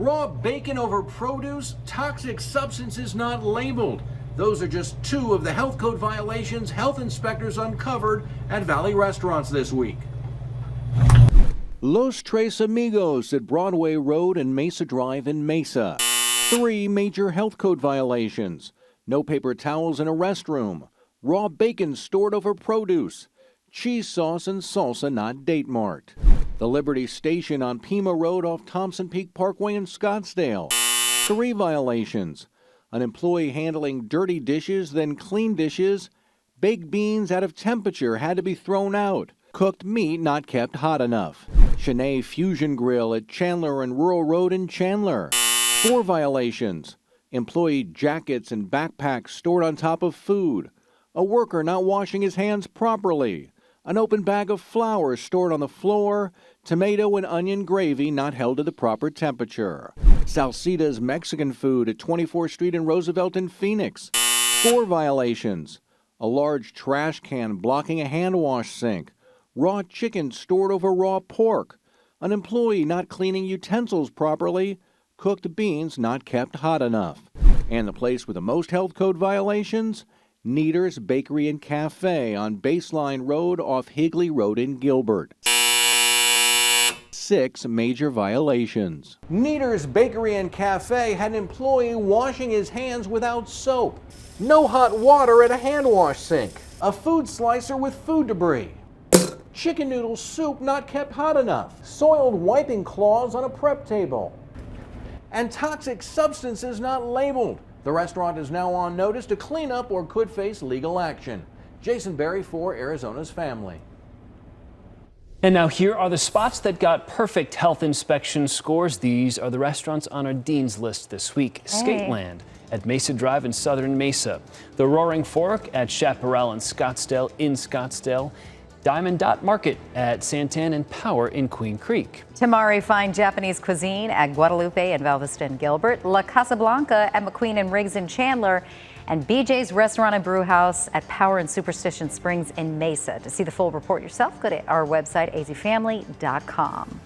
Raw bacon over produce, toxic substances not labeled. Those are just two of the health code violations health inspectors uncovered at Valley Restaurants this week. Los Tres Amigos at Broadway Road and Mesa Drive in Mesa. 3 major health code violations. No paper towels in a restroom. Raw bacon stored over produce. Cheese sauce and salsa not date marked. The Liberty Station on Pima Road off Thompson Peak Parkway in Scottsdale. 3 violations. An employee handling dirty dishes, then clean dishes. Baked beans out of temperature had to be thrown out. Cooked meat not kept hot enough. Cheney Fusion Grill at Chandler and Rural Road in Chandler. 4 violations. Employee jackets and backpacks stored on top of food. A worker not washing his hands properly. An open bag of flour stored on the floor. Tomato and onion gravy not held to the proper temperature. Salsida's Mexican food at 24th Street and Roosevelt in Phoenix. 4 violations. A large trash can blocking a hand wash sink. Raw chicken stored over raw pork. An employee not cleaning utensils properly. Cooked beans not kept hot enough. And the place with the most health code violations? Neater's Bakery and Cafe on Baseline Road off Higley Road in Gilbert. 6 major violations. Neater's Bakery and Cafe had an employee washing his hands without soap. No hot water at a hand wash sink. A food slicer with food debris. Chicken noodle soup not kept hot enough. Soiled wiping cloths on a prep table. And toxic substances not labeled. The restaurant is now on notice to clean up or could face legal action. Jason Berry for Arizona's Family. And now here are the spots that got perfect health inspection scores. These are the restaurants on our Dean's List this week. Hey. Skateland at Mesa Drive in Southern Mesa. The Roaring Fork at Chaparral and Scottsdale in Scottsdale. Diamond Dot Market at Santan and Power in Queen Creek. Tamari Fine Japanese Cuisine at Guadalupe and Galveston Gilbert. La Casablanca at McQueen and Riggs in Chandler. And BJ's Restaurant and Brew House at Power and Superstition Springs in Mesa. To see the full report yourself, go to our website, azfamily.com.